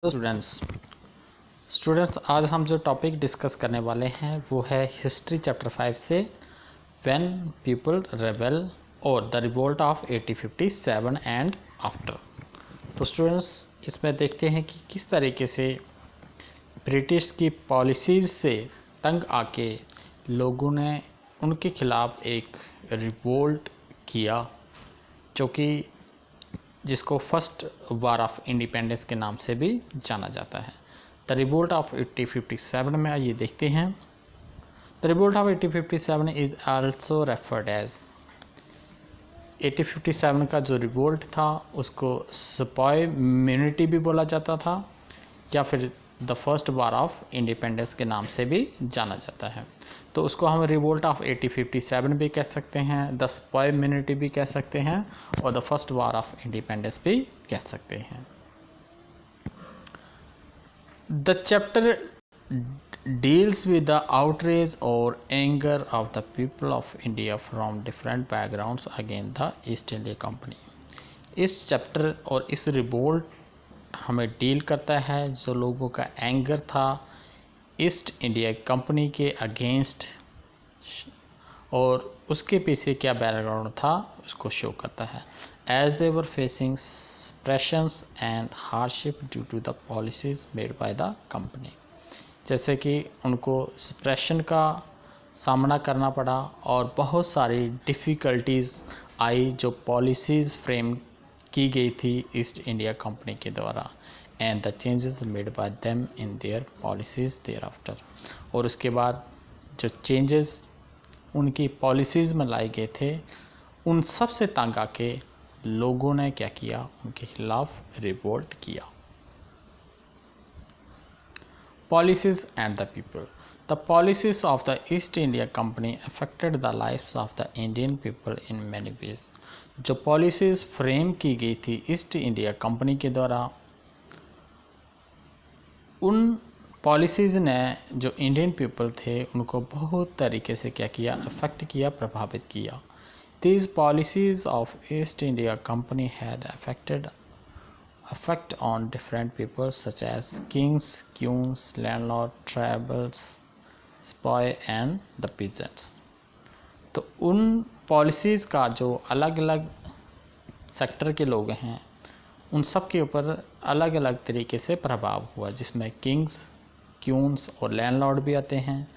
तो स्टूडेंट्स आज हम जो टॉपिक डिस्कस करने वाले हैं वो है हिस्ट्री चैप्टर 5 से व्हेन पीपल रेबेल और the revolt of 1857 and after. तो स्टूडेंट्स इसमें देखते हैं कि किस तरीके से ब्रिटिश की पॉलिसीज़ से तंग आके लोगों ने उनके खिलाफ एक रिवोल्ट किया, जो कि जिसको फर्स्ट वार ऑफ इंडिपेंडेंस के नाम से भी जाना जाता है। द रिवोल्ट ऑफ 1857 में आइए देखते हैं। The revolt of 1857 is also referred as 1857 का जो रिवोल्ट था उसको सिपाही म्यूनिटी भी बोला जाता था या फिर the first war of independence के नाम से भी जाना जाता है। तो उसको हम रिवोल्ट ऑफ 1857 भी कह सकते हैं, द सिपाही म्यूनिटी भी कह सकते हैं और the first war of independence भी कह सकते हैं। The chapter deals with the outrage or anger of the people of India from different backgrounds against the East India Company। इस चैप्टर और इस रिवोल्ट हमें डील करता है जो लोगों का एंगर था ईस्ट इंडिया कंपनी के अगेंस्ट, और उसके पीछे क्या बैकग्राउंड था उसको शो करता है। As they were facing pressures and hardship due to the policies made by the company, जैसे कि उनको सप्रेशन का सामना करना पड़ा और बहुत सारी डिफ़िकल्टीज़ आई जो पॉलिसीज़ फ्रेम की गई थी ईस्ट इंडिया कंपनी के द्वारा, and the changes made by them in their policies thereafter. और उसके बाद जो चेंजेस उनकी पॉलिसीज़ में लाए गए थे उन सब से तंग आके लोगों ने क्या किया, उनके खिलाफ रिवोल्ट किया। Policies and the people. The policies of the East India Company affected the lives of the Indian people in many ways। जो पॉलिसीज़ फ्रेम की गई थी ईस्ट इंडिया कंपनी के द्वारा, उन पॉलिसीज़ ने जो इंडियन पीपल थे उनको बहुत तरीके से क्या किया, अफेक्ट किया, प्रभावित किया। These policies of East India Company had effect on different people such as kings, queens, landlord, tribals, spy and the peasants। तो उन पॉलिसीज़ का जो अलग अलग सेक्टर के लोग हैं उन सब के ऊपर अलग अलग तरीके से प्रभाव हुआ, जिसमें किंग्स, क्यून्स और लैंडलॉर्ड भी आते हैं,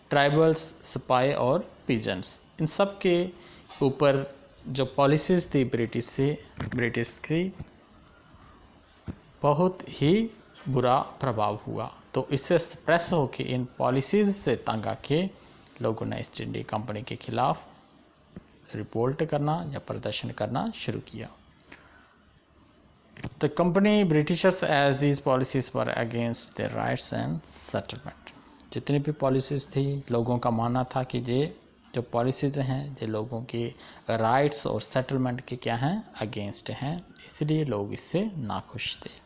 ट्राइबल्स, स्पाई और पीजेंट्स। इन सब के ऊपर जो पॉलिसीज़ थी ब्रिटिश की बहुत ही बुरा प्रभाव हुआ। तो इससे स्प्रेस होकर इन पॉलिसीज़ से तंग आके लोगों ने ईस्ट इंडिया कंपनी के खिलाफ रिवोल्ट करना या प्रदर्शन करना शुरू किया। The company Britishers as these policies were against their rights and settlement. जितनी भी पॉलिसीज़ थी लोगों का मानना था कि ये जो पॉलिसीज़ हैं ये लोगों की राइट्स और सेटलमेंट के क्या हैं, अगेंस्ट हैं, इसलिए लोग इससे नाखुश थे।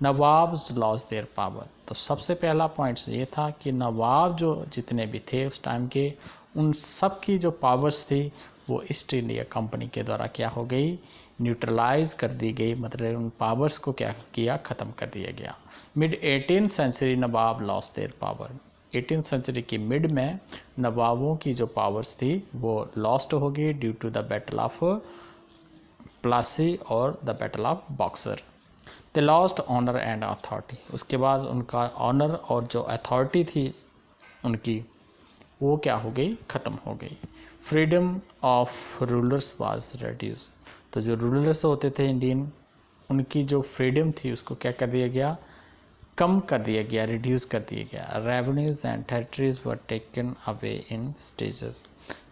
Nawabs loss their power. तो सबसे पहला पॉइंट ये था कि नवाब जो जितने भी थे उस टाइम के, उन सब की जो पावर्स थी वो ईस्ट इंडिया कंपनी के द्वारा क्या हो गई, न्यूट्रलाइज कर दी गई, मतलब उन पावर्स को क्या किया, ख़त्म कर दिया गया। Mid 18th century nawab loss their power. 18th century की मिड में नवाबों की जो पावर्स थी वो लॉस्ट हो गई due to the battle of Plassey और the battle of Buxar. They lost honour and authority. उसके बाद उनका ऑनर और जो अथॉरिटी थी उनकी वो क्या हो गई, ख़त्म हो गई। Freedom of rulers was reduce. तो जो रूलर्स होते थे इंडियन, उनकी जो फ्रीडम थी उसको क्या कर दिया गया, कम कर दिया गया, रिड्यूस कर दिया गया। Revenues and territories were taken away in stages.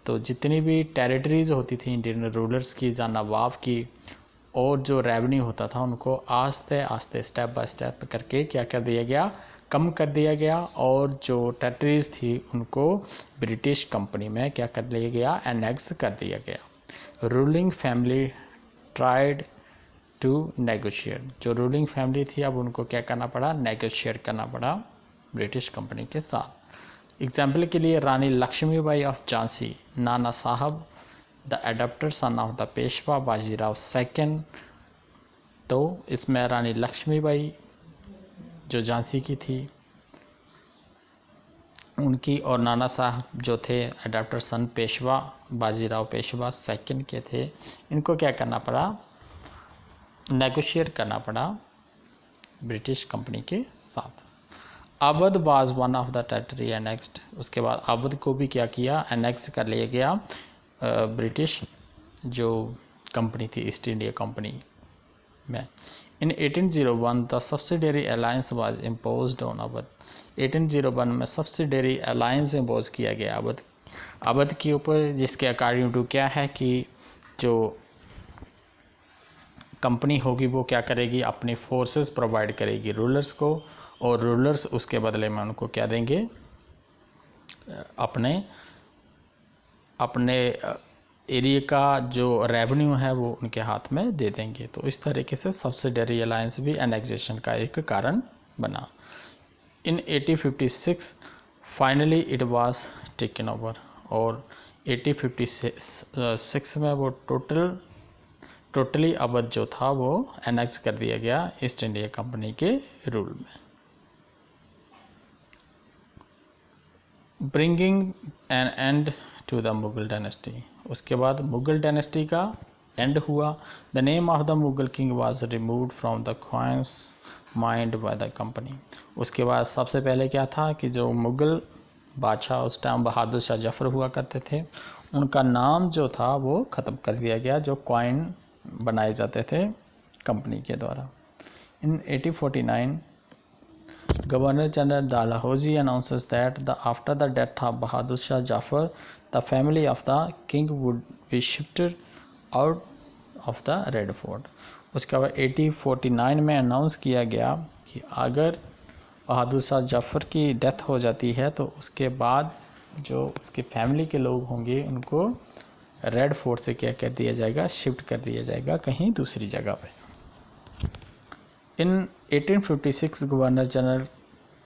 तो जितनी भी टेरिटरीज होती थी इंडियन रूलर्स की या नवाब की, और जो रेवेन्यू होता था उनको आस्ते आस्ते स्टेप बाय स्टेप करके क्या कर दिया गया, कम कर दिया गया। और जो टेरिटरीज थी उनको ब्रिटिश कंपनी में क्या कर दिया गया, एनेक्स कर दिया गया। Ruling family tried to negotiate. जो रूलिंग फैमिली थी अब उनको क्या करना पड़ा, नेगोशिएट करना पड़ा ब्रिटिश कंपनी के साथ। एग्जाम्पल के लिए रानी लक्ष्मीबाई ऑफ झांसी, नाना साहब the adapted son of the Peshwa Bajirao second. तो इसमें रानी लक्ष्मीबाई जो झांसी की थी उनकी, और नाना साहब जो थे अडॉप्टर सन पेशवा, बाजीराव पेशवा सेकंड के थे, इनको क्या करना पड़ा, नेगोशिएट करना पड़ा ब्रिटिश कंपनी के साथ। Awadh was one of the territory annexed, उसके बाद अवध को भी क्या किया, एनेक्स कर लिया गया ब्रिटिश जो कंपनी थी ईस्ट इंडिया कंपनी में। इन 1801 the subsidiary alliance was imposed on Awadh, 1801 में सब्सिडरी अलायंस इम्पोज किया गया अवध के ऊपर, जिसके अकॉर्डिंग टू क्या है कि जो कंपनी होगी वो क्या करेगी, अपनी फोर्सेस प्रोवाइड करेगी रूलर्स को, और रूलर्स उसके बदले में उनको क्या देंगे, अपने एरिया का जो रेवेन्यू है वो उनके हाथ में दे देंगे। तो इस तरीके से सब्सिडरी अलायंस भी एनेक्सेशन का एक कारण बना। इन 1856 finally it was taken over, और 1856 में वो टोटली अवध जो था वो एनेक्स कर दिया गया ईस्ट इंडिया कंपनी के रूल में। Bringing an end to the Mughal dynasty, उसके बाद मुगल डायनेस्टी का एंड हुआ। The name of the Mughal king was removed from the queen's mind by the company, उसके बाद सबसे पहले क्या था कि जो मुगल बादशाह उस टाइम बहादुर शाह जफर हुआ करते थे, उनका नाम जो था वो ख़त्म कर दिया गया, जो कॉइन बनाए जाते थे कंपनी के द्वारा। इन 1849 Governor General Dalhousie announces that after the death of Bahadur Shah Jafar, the family of the king would be shifted out of the Red Fort. उसके बाद 1849 में अनाउंस किया गया कि अगर बहादुर शाह जफर की डेथ हो जाती है तो उसके बाद जो उसके फैमिली के लोग होंगे उनको रेड फोर्ट से क्या कर दिया जाएगा, शिफ्ट कर दिया जाएगा कहीं दूसरी जगह पे। In 1856, Governor General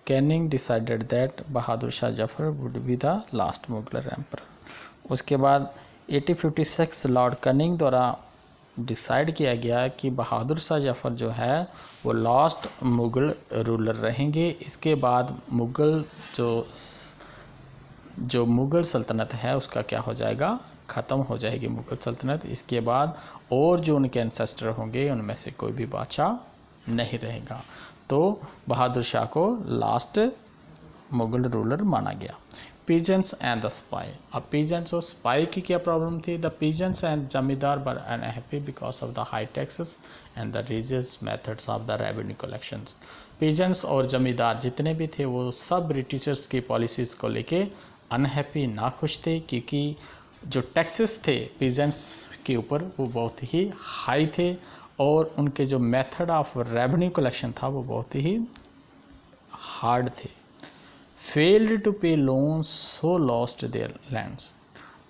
Canning decided that Bahadur Shah Jafar would be the last Mughal emperor. उसके बाद 1856 लॉर्ड कनिंग द्वारा डिसाइड किया गया कि बहादुर शाह जफर जो है वो लास्ट मुग़ल रूलर रहेंगे। इसके बाद मुग़ल जो मुग़ल सल्तनत है उसका क्या हो जाएगा, ख़त्म हो जाएगी मुग़ल सल्तनत। इसके बाद और जो उनके एंसेस्टर होंगे उनमें से कोई भी बादशाह नहीं रहेगा। तो बहादुर शाह को लास्ट मुग़ल रूलर माना गया। पीजेंट्स एंड द स्पाई, अब पीजेंट्स और स्पाई की क्या प्रॉब्लम थी। The peasants and zamindar were unhappy because of the high taxes and the rigid methods of the revenue collections. Peasants और जमींदार जितने भी थे वो सब ब्रिटिशर्स की पॉलिसीज़ को लेके अनहैप्पी, नाखुश थे, क्योंकि जो टैक्सेस थे पीजेंट्स के ऊपर वो बहुत ही हाई थे, और उनके जो मेथड ऑफ रेवेन्यू कलेक्शन था वो बहुत ही हार्ड थे। फेल्ड टू पे loan so lost their lands,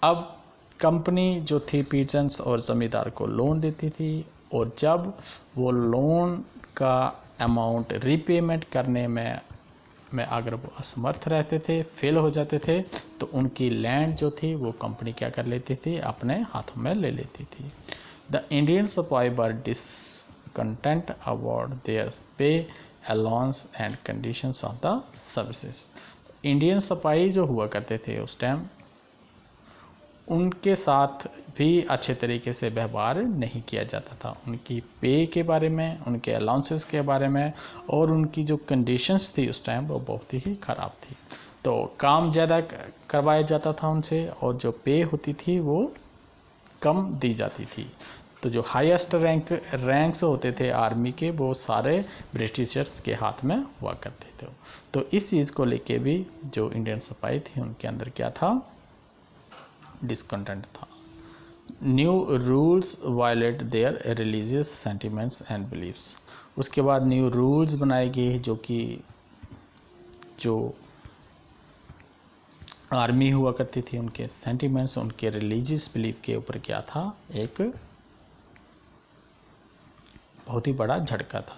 अब कंपनी जो थी पीजेंट्स और ज़मींदार को लोन देती थी, और जब वो लोन का अमाउंट रीपेमेंट करने में अगर वो असमर्थ रहते थे, फेल हो जाते थे, तो उनकी लैंड जो थी वो कंपनी क्या कर लेती थी, अपने हाथों में ले लेती थी। The Indian sipahi were discontent about their pay, allowance and conditions of the services. Indian सिपाही जो हुआ करते थे उस टाइम, उनके साथ भी अच्छे तरीके से व्यवहार नहीं किया जाता था। उनकी पे के बारे में, उनके अलाउंसेस के बारे में, और उनकी जो कंडीशंस थी उस टाइम वो बहुत ही ख़राब थी। तो काम ज़्यादा करवाया जाता था उनसे, और जो पे होती थी वो कम दी जाती थी। तो जो हाईएस्ट रैंक्स होते थे आर्मी के वो सारे ब्रिटिशर्स के हाथ में हुआ करते थे। तो इस चीज़ को लेके भी जो इंडियन सिपाही थे उनके अंदर क्या था, डिसकंटेंट था। New rules violate their religious sentiments and believes, उसके बाद न्यू रूल्स बनाए गए जो कि जो आर्मी हुआ करती थी उनके सेंटिमेंट्स, उनके रिलीजियस बिलीफ के ऊपर क्या था, एक बहुत ही बड़ा झटका था।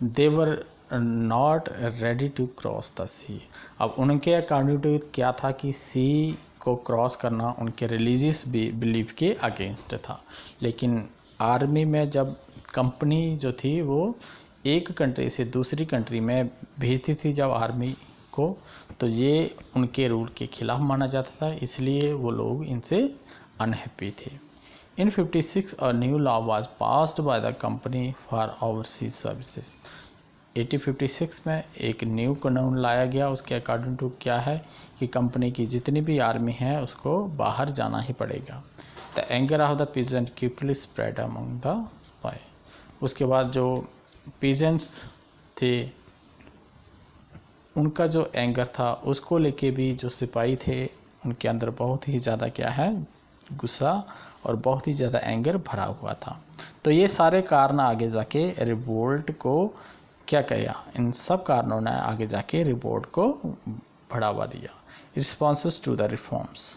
They were not ready to cross the sea, अब उनके अकॉर्डिंग टू क्या था कि सी को क्रॉस करना उनके रिलीजियस बिलीफ के अगेंस्ट था। लेकिन आर्मी में जब कंपनी जो थी वो एक कंट्री से दूसरी कंट्री में भेजती थी जब आर्मी को, तो ये उनके रूल के खिलाफ माना जाता था, इसलिए वो लोग इनसे अनहैप्पी थे। इन 56 a new law was passed by the company for overseas services. 1856 में एक न्यू कानून लाया गया, उसके अकॉर्डिंग टू क्या है कि कंपनी की जितनी भी आर्मी है उसको बाहर जाना ही पड़ेगा। The anger of the peasant quickly spread among the spy. उसके बाद जो पीजेंट्स थे उनका जो एंगर था उसको लेके भी जो सिपाही थे उनके अंदर बहुत ही ज़्यादा क्या है, गुस्सा और बहुत ही ज़्यादा एंगर भरा हुआ था। तो ये सारे कारण आगे जाके रिवोल्ट को क्या किया, इन सब कारणों ने आगे जाके रिवोल्ट को बढ़ावा दिया। Responses to the reforms,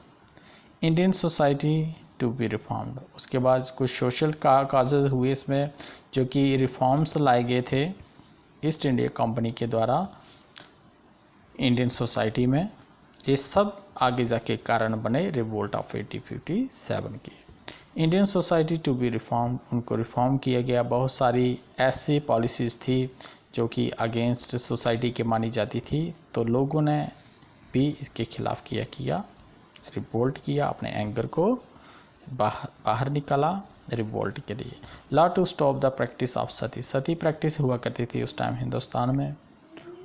Indian society to be reformed. उसके बाद कुछ सोशल काजेज हुए इसमें जो कि रिफॉर्म्स लाए गए थे ईस्ट इंडिया कंपनी के द्वारा इंडियन सोसाइटी में। ये सब आगे जाके कारण बने रिवोल्ट ऑफ 1857 की। Indian society to be reform, उनको रिफॉर्म किया गया। बहुत सारी ऐसी पॉलिसीज़ थी जो कि अगेंस्ट सोसाइटी के मानी जाती थी, तो लोगों ने भी इसके खिलाफ किया रिवोल्ट किया, अपने एंगर को बाहर निकाला रिवोल्ट के लिए। Law to stop the practice of sati, sati practice हुआ करती थी उस टाइम हिंदुस्तान में।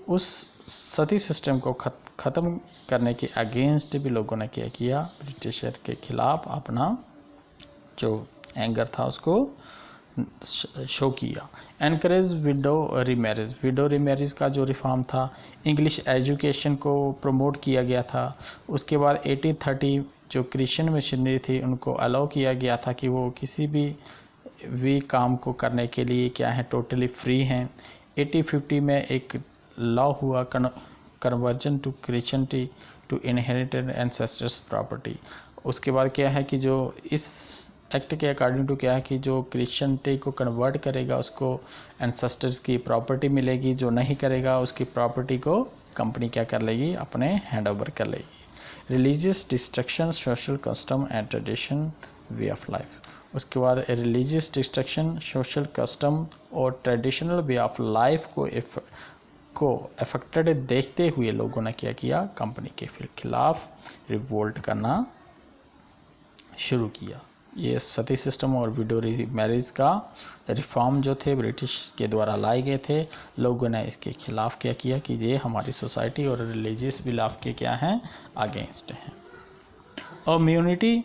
उस सती सिस्टम को ख़त्म करने के अगेंस्ट भी लोगों ने क्या किया, ब्रिटिशर के खिलाफ अपना जो एंगर था उसको शो किया। Encourage window remarriage, window remarriage का जो रिफॉर्म था। इंग्लिश एजुकेशन को प्रमोट किया गया था। उसके बाद 1830 जो क्रिश्चियन मिशनरी थी उनको अलाउ किया गया था कि वो किसी भी काम को करने के लिए क्या है, टोटली फ्री हैं। 1850 में एक लॉ हुआ, conversion to Christianity to inherited ancestors property. उसके बाद क्या है कि जो इस एक्ट के अकॉर्डिंग टू क्या है कि जो क्रिश्चियनिटी को कन्वर्ट करेगा उसको एंसेस्टर्स की प्रॉपर्टी मिलेगी, जो नहीं करेगा उसकी प्रॉपर्टी को कंपनी क्या कर लेगी, अपने हैंड ओवर कर लेगी। Religious destruction, social custom and tradition, way of life. उसके बाद रिलीजियस डिस्ट्रक्शन, सोशल कस्टम और ट्रेडिशनल वे ऑफ लाइफ को अफेक्टेड देखते हुए लोगों ने क्या किया, कंपनी के खिलाफ रिवोल्ट करना शुरू किया। ये सती सिस्टम और विडो मैरिज का रिफॉर्म जो थे ब्रिटिश के द्वारा लाए गए थे, लोगों ने इसके खिलाफ क्या किया कि ये हमारी सोसाइटी और रिलीजियस बिलाफ के क्या हैं, अगेंस्ट हैं। Immunity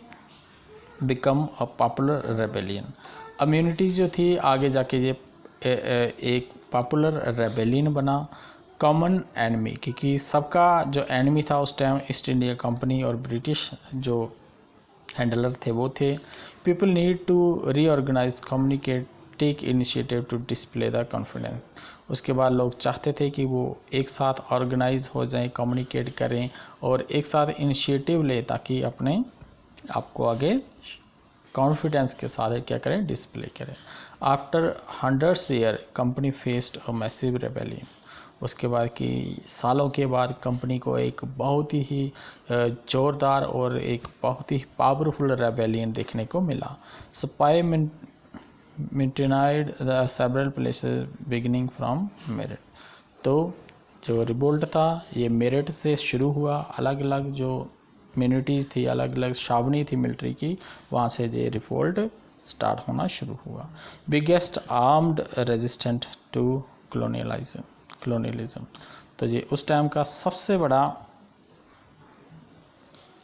become a popular rebellion. Immunity जो थी आगे जाके ये एक पॉपुलर रेबेलियन बना। कॉमन एनिमी, क्योंकि सबका जो एनिमी था उस टाइम ईस्ट इंडिया कंपनी और ब्रिटिश जो हैंडलर थे वो थे। People need to reorganise, communicate, take initiative to display the confidence. उसके बाद लोग चाहते थे कि वो एक साथ ऑर्गेनाइज हो जाएं, कम्युनिकेट करें और एक साथ इनिशिएटिव लें ताकि अपने आपको आगे कॉन्फिडेंस के साथ क्या करें, डिस्प्ले करें। After hundreds year company faced a massive rebellion. उसके बाद कि सालों के बाद कंपनी को एक बहुत ही ज़ोरदार और एक बहुत ही पावरफुल रेबेलियन देखने को मिला। Spy maintained the several places beginning from Meerut. तो जो रिवोल्ट था ये मेरठ से शुरू हुआ, अलग अलग जो कम्युनिटीज़ थी, अलग अलग छावनी थी मिलिट्री की, वहाँ से ये रिवोल्ट स्टार्ट होना शुरू हुआ। Biggest armed resistant to colonialism. तो ये उस टाइम का सबसे बड़ा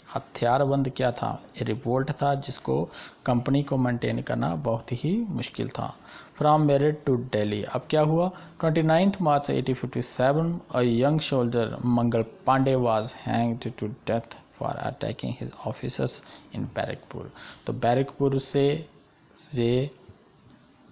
हथियारबंद क्या था, ये रिवोल्ट था जिसको कंपनी को मेंटेन करना बहुत ही मुश्किल था। From Meerut to Delhi. अब क्या हुआ, 29 March 1857 a young soldier Mangal Pandey was hanged to death for attacking his officers in Barrackpore. तो बैरकपुर से ये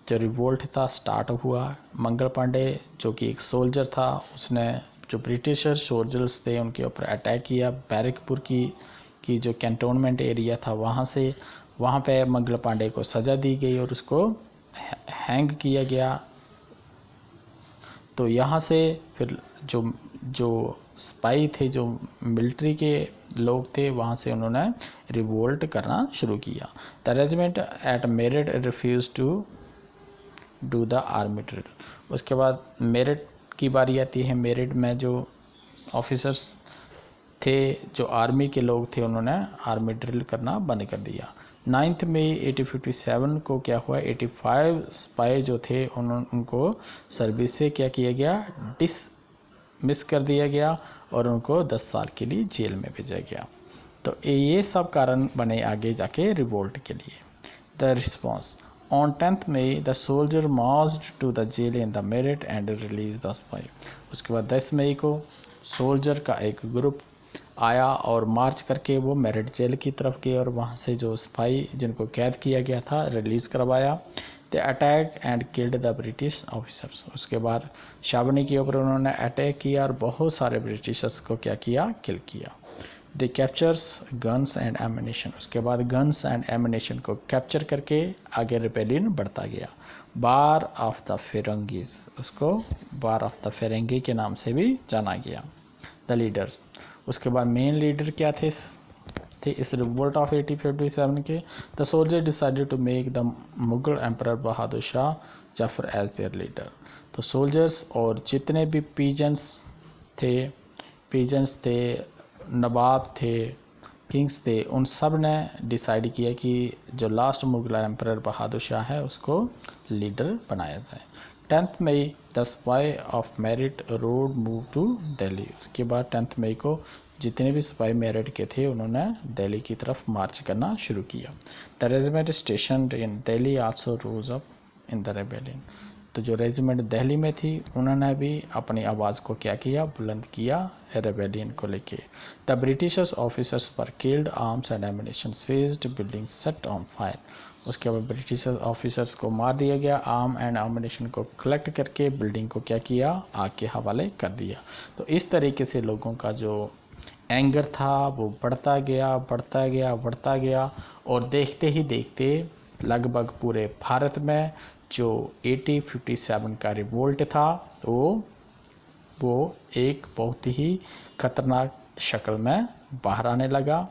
जो रिवोल्ट था स्टार्ट हुआ। मंगल पांडे जो कि एक सोल्जर था, उसने जो ब्रिटिशर सोल्जर्स थे उनके ऊपर अटैक किया। बैरकपुर की जो कैंटोनमेंट एरिया था वहाँ पे मंगल पांडे को सज़ा दी गई और उसको हैंग किया गया। तो यहाँ से फिर जो स्पाई थे, जो मिलिट्री के लोग थे, वहाँ से उन्होंने रिवोल्ट करना शुरू किया। The regiment at Meerut refuse to do the army drill. उसके बाद मेरिट की बारी आती है। मेरिट में जो ऑफिसर्स थे, जो आर्मी के लोग थे, उन्होंने आर्मी ड्रिल करना बंद कर दिया। 9 मई 1857 को क्या हुआ, 85 स्पाई जो थे उनको सर्विस से क्या किया गया, डिसमिस कर दिया गया और उनको 10 साल के लिए जेल में भेजा गया। तो ये सब कारण बने आगे जाके रिवोल्ट के लिए। The response on 10th May the soldier marched to the jail in the Meerut and release the spy. उसके बाद 10 मई को सोल्जर का एक ग्रुप आया और मार्च करके वो मेरिट जेल की तरफ गए और वहाँ से जो स्पाई जिनको कैद किया गया था रिलीज़ करवाया। The attack and killed the British officers. उसके बाद शाबनी के ऊपर उन्होंने अटैक किया और बहुत सारे ब्रिटिशर्स को क्या किया, किल किया। The captures guns and ammunition. उसके बाद गन्स एंड एमिनेशन को कैप्चर करके आगे रिपेलियन बढ़ता गया। बार ऑफ द फिरंगीज, उसको बार ऑफ द फिरंगी के नाम से भी जाना गया। द लीडर्स, उसके बाद मेन लीडर क्या थे इस रिवोल्ट ऑफ 1857 के। The soldier decided to make the Mughal emperor Bahadur Shah Zafar as their leader. तो सोल्जर्स और जितने भी पीजेंट्स थे, नवाब थे, किंग्स थे, उन सब ने डिसाइड किया कि जो लास्ट मुगल एम्परर बहादुर शाह है उसको लीडर बनाया जाए। 10th May the spy of Meerut road move to Delhi. उसके बाद 10th मई को जितने भी सिपाही मेरिट के थे उन्होंने दिल्ली की तरफ मार्च करना शुरू किया। The regiment station in Delhi also rose up in the rebellion. तो जो रेजिमेंट दिल्ली में थी उन्होंने भी अपनी आवाज़ को क्या किया, बुलंद किया रेबेलियन को लेके। The Britishers officers were killed, arms and ammunition seized, building set on fire. उसके बाद ब्रिटिश ऑफिसर्स को मार दिया गया, आर्म एंड एमिनेशन को कलेक्ट करके बिल्डिंग को क्या किया, आग के हवाले कर दिया। तो इस तरीके से लोगों का जो एंगर था वो बढ़ता गया और देखते ही देखते लगभग पूरे भारत में जो 1857 का रिवोल्ट था वो एक बहुत ही खतरनाक शक्ल में बाहर आने लगा।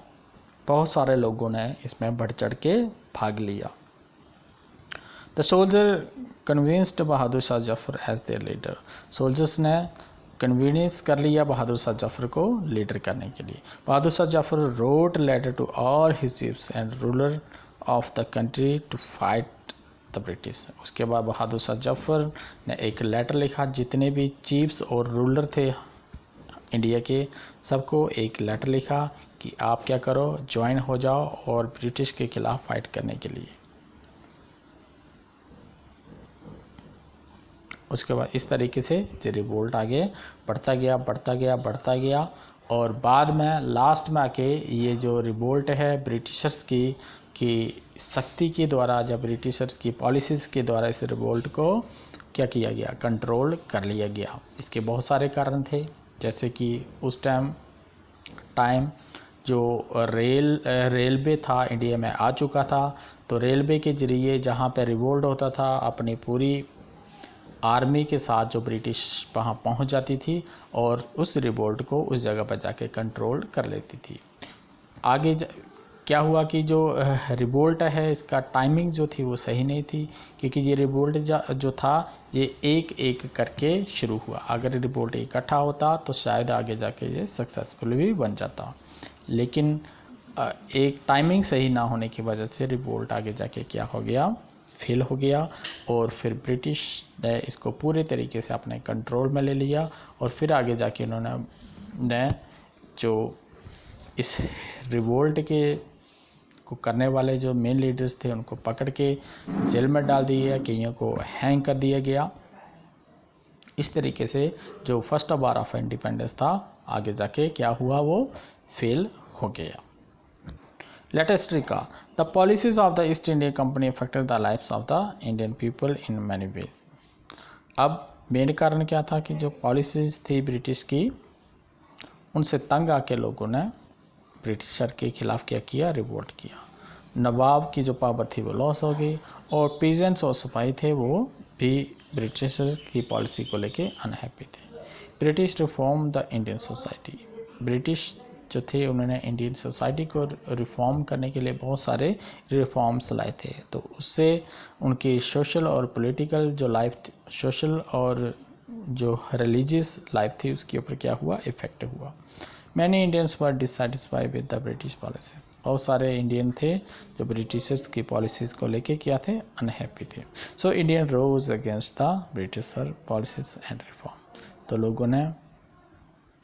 बहुत सारे लोगों ने इसमें बढ़ चढ़ के भाग लिया। The soldier convinced Bahadur Shah Zafar as their leader. Soldiers ने कन्वीनियंस कर लिया बहादुर शाह जफर को लीडर करने के लिए। Bahadur Shah Zafar wrote letter to all his chiefs and ruler of the country to fight the British. उसके बाद बहादुर शाह जफर ने एक लेटर लिखा, जितने भी चीफ्स और रूलर थे इंडिया के सबको एक लेटर लिखा कि आप क्या करो, ज्वाइन हो जाओ और ब्रिटिश के खिलाफ फाइट करने के लिए। उसके बाद इस तरीके से जो रिवोल्ट आगे बढ़ता गया और बाद में लास्ट में आके ये जो रिवोल्ट है ब्रिटिशर्स की शक्ति के द्वारा, जब ब्रिटिशर्स की पॉलिसीज़ के द्वारा इस रिवोल्ट को क्या किया गया, कंट्रोल कर लिया गया। इसके बहुत सारे कारण थे, जैसे कि उस टाइम जो रेलवे था इंडिया में आ चुका था, तो रेलवे के जरिए जहाँ पे रिवोल्ट होता था अपनी पूरी आर्मी के साथ जो ब्रिटिश वहाँ पहुँच जाती थी और उस रिवोल्ट को उस जगह पर जाके कंट्रोल कर लेती थी। आगे क्या हुआ कि जो रिवोल्ट है इसका टाइमिंग जो थी वो सही नहीं थी, क्योंकि ये रिवोल्ट जो था ये एक एक करके शुरू हुआ। अगर रिवोल्ट इकट्ठा होता तो शायद आगे जाके ये सक्सेसफुल भी बन जाता, लेकिन एक टाइमिंग सही ना होने की वजह से रिवोल्ट आगे जाके क्या हो गया, फेल हो गया और फिर ब्रिटिश ने इसको पूरे तरीके से अपने कंट्रोल में ले लिया और फिर आगे जाके उन्होंने जो इस रिवोल्ट के को करने वाले जो मेन लीडर्स थे उनको पकड़ के जेल में डाल दिया, कईयों को हैंग कर दिया गया। इस तरीके से जो फर्स्ट वार ऑफ इंडिपेंडेंस था आगे जाके क्या हुआ, वो फेल हो गया। Latest recall the policies of the East India company affected the lifes of the Indian people in many ways. अब मेन कारण क्या था कि जो पॉलिसीज थी ब्रिटिश की, उनसे तंग आके लोगों ने ब्रिटिशर के खिलाफ क्या किया, रिवोल्ट किया। नवाब की जो पावर थी वो लॉस हो गई और पीजेंट्स और सिपाही थे वो भी ब्रिटिशर की पॉलिसी को लेके अनहैप्पी थे। British reform the Indian society. British जो थे उन्होंने इंडियन सोसाइटी को रिफॉर्म करने के लिए बहुत सारे रिफॉर्म्स लाए थे। तो उससे उनकी सोशल और पॉलिटिकल जो लाइफ थी, सोशल और जो रिलीजियस लाइफ थी, उसके ऊपर क्या हुआ, इफेक्ट हुआ। Many Indians were dissatisfied with the British policies. बहुत सारे इंडियन थे जो ब्रिटिशर्स की पॉलिसीज़ को लेके क्या थे, अनहैप्पी थे। So Indian rose against the Britisher policies and reform. तो लोगों ने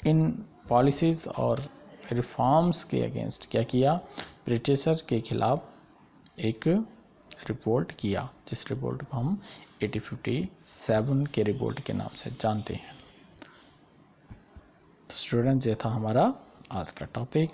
इन पॉलिसीज़ और रिफॉर्म्स के अगेंस्ट क्या किया, ब्रिटिशर के खिलाफ एक रिवोल्ट किया, जिस रिवोल्ट को हम 1857 के रिवोल्ट के नाम से जानते हैं। तो स्टूडेंट, ये था हमारा आज का टॉपिक।